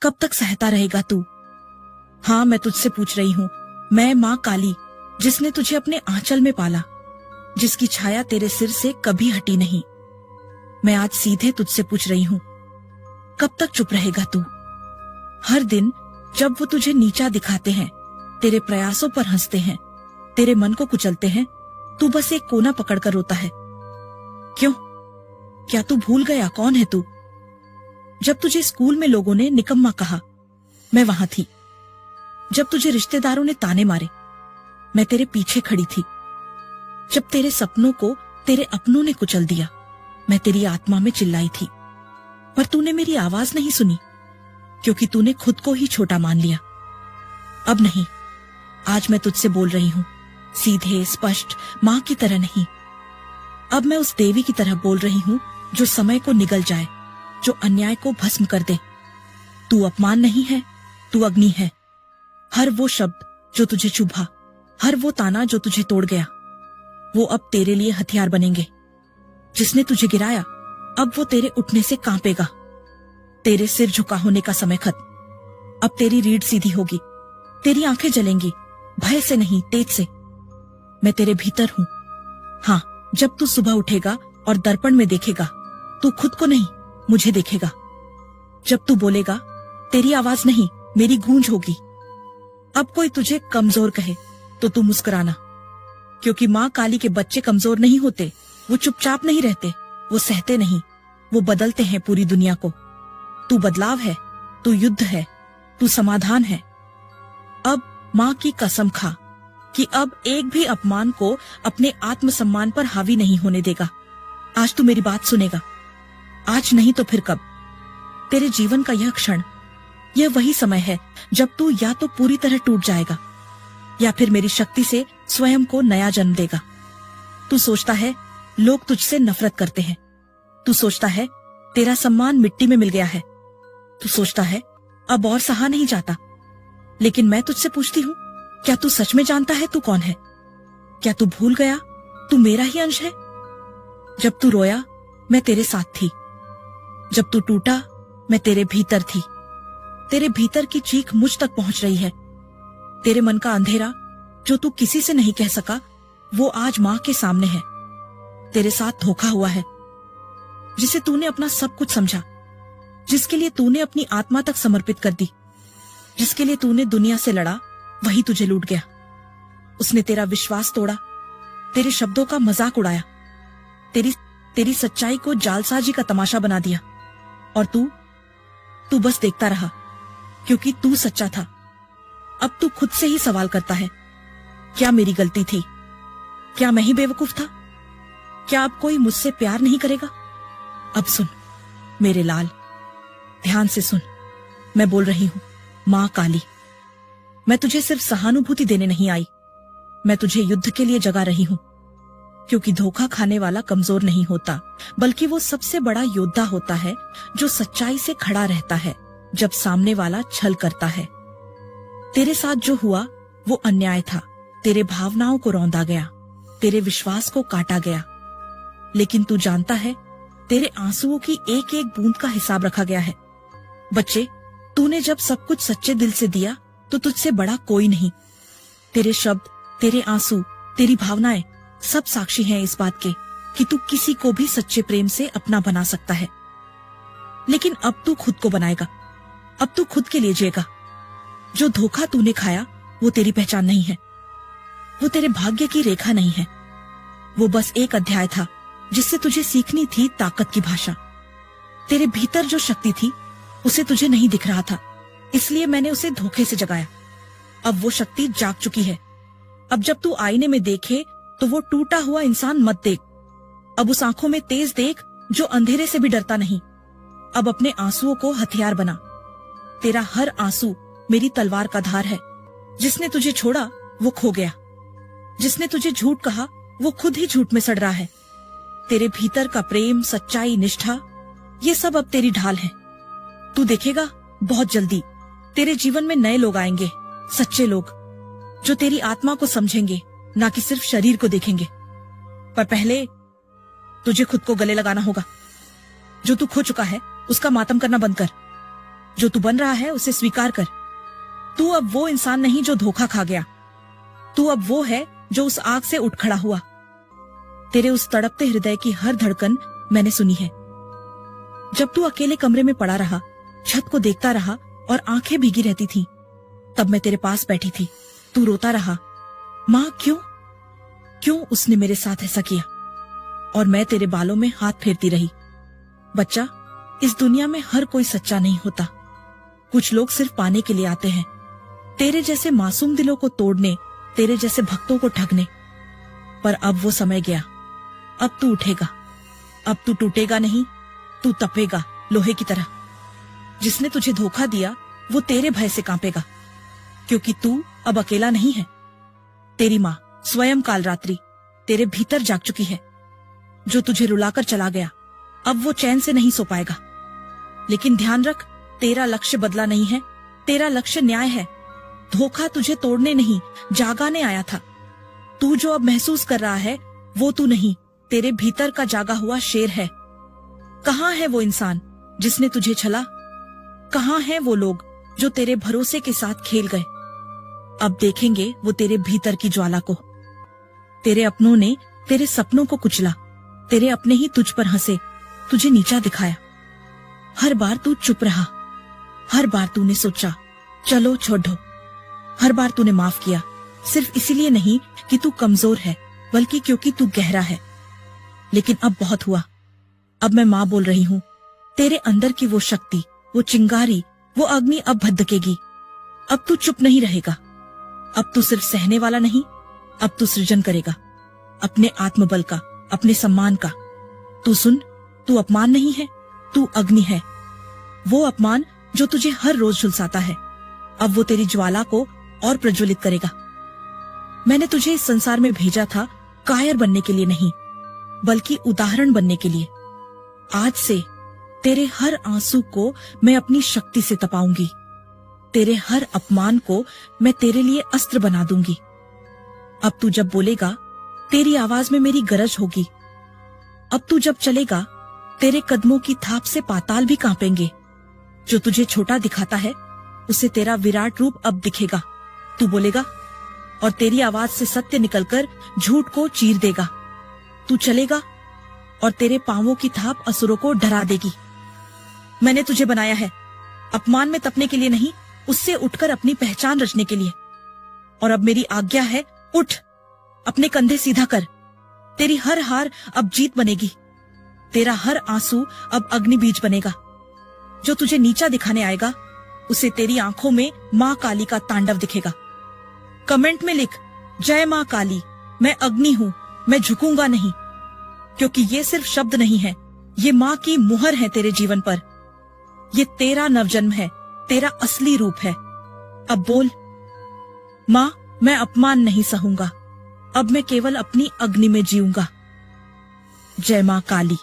कब तक सहता रहेगा तू? हाँ, मैं तुझसे पूछ रही हूँ, मैं माँ काली, जिसने तुझे अपने आंचल में पाला, जिसकी छाया तेरे सिर से कभी हटी नहीं। मैं आज सीधे तुझसे पूछ रही हूँ, कब तक चुप रहेगा तू? हर दिन जब वो तुझे नीचा दिखाते हैं, तेरे प्रयासों पर हंसते हैं, तेरे मन को कुचलते हैं, तू बस एक कोना पकड़कर रोता है। क्यों? क्या तू भूल गया कौन है तू? जब तुझे स्कूल में लोगों ने निकम्मा कहा, मैं वहां थी। जब तुझे रिश्तेदारों ने ताने मारे, मैं तेरे पीछे खड़ी थी। जब तेरे सपनों को तेरे अपनों ने कुचल दिया, मैं तेरी आत्मा में चिल्लाई थी, पर तूने मेरी आवाज नहीं सुनी, क्योंकि तूने खुद को ही छोटा मान लिया। अब नहीं, आज मैं तुझसे बोल रही हूँ, सीधे स्पष्ट, माँ की तरह नहीं। अब मैं उस देवी की तरह बोल रही हूँ जो समय को निगल जाए, जो अन्याय को भस्म कर दे। तू अपमान नहीं है, तू अग्नि है। हर वो शब्द जो तुझे चुभा, हर वो ताना जो तुझे तोड़ गया, वो अब तेरे लिए हथियार बनेंगे। जिसने तुझे गिराया, अब वो तेरे उठने से कांपेगा। तेरे सिर झुका होने का समय खत्म। अब तेरी रीढ़ सीधी होगी, तेरी आंखें जलेंगी, भय से नहीं, तेज से। मैं तेरे भीतर हूं। हाँ, जब तू सुबह उठेगा और दर्पण में देखेगा, तू खुद को नहीं, मुझे देखेगा। जब तू बोलेगा, तेरी आवाज नहीं, मेरी गूंज होगी। अब कोई तुझे कमजोर कहे तो तू मुस्कुराना, क्योंकि माँ काली के बच्चे कमजोर नहीं होते। वो चुपचाप नहीं रहते, वो सहते नहीं, वो बदलते हैं पूरी दुनिया को। तू बदलाव है, तू युद्ध है, तू समाधान है। अब माँ की कसम खा कि अब एक भी अपमान को अपने आत्मसम्मान पर हावी नहीं होने देगा। आज तू मेरी बात सुनेगा, आज नहीं तो फिर कब? तेरे जीवन का यह क्षण, यह वही समय है जब तू या तो पूरी तरह टूट जाएगा, या फिर मेरी शक्ति से स्वयं को नया जन्म देगा। तू सोचता है लोग तुझसे नफरत करते हैं, तू सोचता है तेरा सम्मान मिट्टी में मिल गया है, तू सोचता है अब और सहा नहीं जाता। लेकिन मैं तुझसे पूछती हूँ, क्या तू सच में जानता है तू कौन है? क्या तू भूल गया तू मेरा ही अंश है? जब तू रोया, मैं तेरे साथ थी। जब तू टूटा, मैं तेरे भीतर थी। तेरे भीतर की चीख मुझ तक पहुंच रही है। तेरे मन का अंधेरा जो तू किसी से नहीं कह सका, वो आज माँ के सामने है। तेरे साथ धोखा हुआ है। जिसे तूने अपना सब कुछ समझा, जिसके लिए तूने अपनी आत्मा तक समर्पित कर दी, जिसके लिए तूने दुनिया से लड़ा, वही तुझे लूट गया। उसने तेरा विश्वास तोड़ा, तेरे शब्दों का मजाक उड़ाया, तेरी सच्चाई को जालसाजी का तमाशा बना दिया। और तू बस देखता रहा, क्योंकि तू सच्चा था। अब तू खुद से ही सवाल करता है, क्या मेरी गलती थी? क्या मैं ही बेवकूफ था? क्या अब कोई मुझसे प्यार नहीं करेगा? अब सुन मेरे लाल, ध्यान से सुन। मैं बोल रही हूं, माँ काली। मैं तुझे सिर्फ सहानुभूति देने नहीं आई, मैं तुझे युद्ध के लिए जगा रही हूं। क्योंकि धोखा खाने वाला कमजोर नहीं होता, बल्कि वो सबसे बड़ा योद्धा होता है जो सच्चाई से खड़ा रहता है जब सामने वाला छल करता है। तेरे साथ जो हुआ वो अन्याय था। तेरे भावनाओं को रौंदा गया, तेरे विश्वास को काटा गया। लेकिन तू जानता है, तेरे आंसुओं की एक एक बूंद का हिसाब रखा गया है। बच्चे, तूने जब सब कुछ सच्चे दिल से दिया तो तुझसे बड़ा कोई नहीं। तेरे शब्द, तेरे आंसू, तेरी भावनाएं सब साक्षी हैं इस बात के कि तू किसी को भी सच्चे प्रेम से अपना बना सकता है। लेकिन अब तू खुद को बनाएगा, अब तू खुद के लिए जिएगा। जो धोखा तूने खाया वो तेरी पहचान नहीं है, वो तेरे भाग्य की रेखा नहीं है। वो बस एक अध्याय था जिससे तुझे सीखनी थी ताकत की भाषा। तेरे भीतर जो शक्ति थी उसे तुझे नहीं दिख रहा था, इसलिए मैंने उसे धोखे से जगाया। अब वो शक्ति जाग चुकी है। अब जब तू आईने में देखे तो वो टूटा हुआ इंसान मत देख, अब उस आंखों में तेज देख जो अंधेरे से भी डरता नहीं। अब अपने आंसुओं को हथियार बना। तेरा हर आंसू मेरी तलवार का धार है। जिसने तुझे छोड़ा वो खो गया, जिसने तुझे झूठ कहा वो खुद ही झूठ में सड़ रहा है। तेरे भीतर का प्रेम, सच्चाई, निष्ठा, ये सब अब तेरी ढाल है। तू देखेगा बहुत जल्दी तेरे जीवन में नए लोग आएंगे, सच्चे लोग जो तेरी आत्मा को समझेंगे, ना कि सिर्फ शरीर को देखेंगे। पर पहले तुझे खुद को गले लगाना होगा। जो तू खो चुका है उसका मातम करना बंद कर। जो तू बन रहा है उसे स्वीकार कर। तू अब वो इंसान नहीं जो धोखा खा गया। तू अब वो है जो उस आग से उठ खड़ा हुआ। तेरे उस तड़पते हृदय की हर धड़कन मैंने सुनी है। जब तू अकेले कमरे में पड़ा रहा, छत को देखता रहा और आंखें भीगी रहती थीं, तब मैं तेरे पास बैठी थी। तू रोता रहा, माँ क्यों उसने मेरे साथ ऐसा किया? और मैं तेरे बालों में हाथ फेरती रही। बच्चा, इस दुनिया में हर कोई सच्चा नहीं होता। कुछ लोग सिर्फ पाने के लिए आते हैं, तेरे जैसे मासूम दिलों को तोड़ने, तेरे जैसे भक्तों को ठगने। पर अब वो समय गया। अब तू उठेगा। अब तू टूटेगा नहीं, तू तपेगा लोहे की तरह। जिसने तुझे धोखा दिया वो तेरे भय से कांपेगा, क्योंकि तू अब अकेला नहीं है। तेरी माँ स्वयं काल रात्रि तेरे भीतर जाग चुकी है। जो तुझे रुलाकर चला गया, अब वो चैन से नहीं सो पाएगा। लेकिन ध्यान रख, तेरा लक्ष्य बदला नहीं है, तेरा लक्ष्य न्याय है। धोखा तुझे तोड़ने नहीं, जागाने आया था। तू जो अब महसूस कर रहा है वो तू नहीं, तेरे भीतर का जागा हुआ शेर है। कहाँ है वो इंसान जिसने तुझे छला? कहाँ हैं वो लोग जो तेरे भरोसे के साथ खेल गए? अब देखेंगे वो तेरे भीतर की ज्वाला को। तेरे अपनों ने तेरे सपनों को कुचला, तेरे अपने ही तुझ पर हंसे, तुझे नीचा दिखाया। हर बार तू चुप रहा, हर बार तूने सोचा चलो छोड़ो। हर बार तूने माफ किया, सिर्फ इसीलिए नहीं कि तू कमजोर है, बल्कि क्योंकि तू गहरा है। लेकिन अब बहुत हुआ। अब मैं माँ बोल रही हूँ। तेरे अंदर की वो शक्ति, वो चिंगारी, वो अग्नि अब भड़केगी। अब तू चुप नहीं रहेगा। अब तू सिर्फ सहने वाला नहीं, अब तू सृजन करेगा, अपने आत्मबल का, अपने सम्मान का। तू सुन, तू अपमान नहीं है, तू अग्नि है। वो अपमान जो तुझे हर रोज झुलसाता है, अब वो तेरी ज्वाला को और प्रज्वलित करेगा। मैंने तुझे इस संसार में भेजा था कायर बनने के लिए नहीं, बल्कि उदाहरण बनने के लिए। आज से तेरे हर आंसू को मैं अपनी शक्ति से तपाऊंगी। तेरे हर अपमान को मैं तेरे लिए अस्त्र बना दूंगी। अब तू जब बोलेगा, तेरी आवाज में मेरी गरज होगी। अब तू जब चलेगा, तेरे कदमों की थाप से पाताल भी कांपेंगे। जो तुझे छोटा दिखाता है, उसे तेरा विराट रूप अब दिखेगा। तू बोलेगा और तेरी आवाज से सत्य निकलकर झूठ को चीर देगा। तू चलेगा और तेरे पांवों की थाप असुरों को डरा देगी। मैंने तुझे बनाया है अपमान में तपने के लिए नहीं, उससे उठकर अपनी पहचान रचने के लिए। और अब मेरी आज्ञा है, उठ, अपने कंधे सीधा कर। तेरी हर हार अब जीत बनेगी। तेरा हर आंसू अब अग्नि बीज बनेगा। जो तुझे नीचा दिखाने आएगा, उसे तेरी आंखों में माँ काली का तांडव दिखेगा। कमेंट में लिख, जय माँ काली, मैं अग्नि हूँ, मैं झुकूंगा नहीं। क्योंकि ये सिर्फ शब्द नहीं है, ये माँ की मुहर है तेरे जीवन पर। ये तेरा नवजन्म है, तेरा असली रूप है। अब बोल, माँ मैं अपमान नहीं सहूंगा, अब मैं केवल अपनी अग्नि में जीऊंगा। जय माँ काली।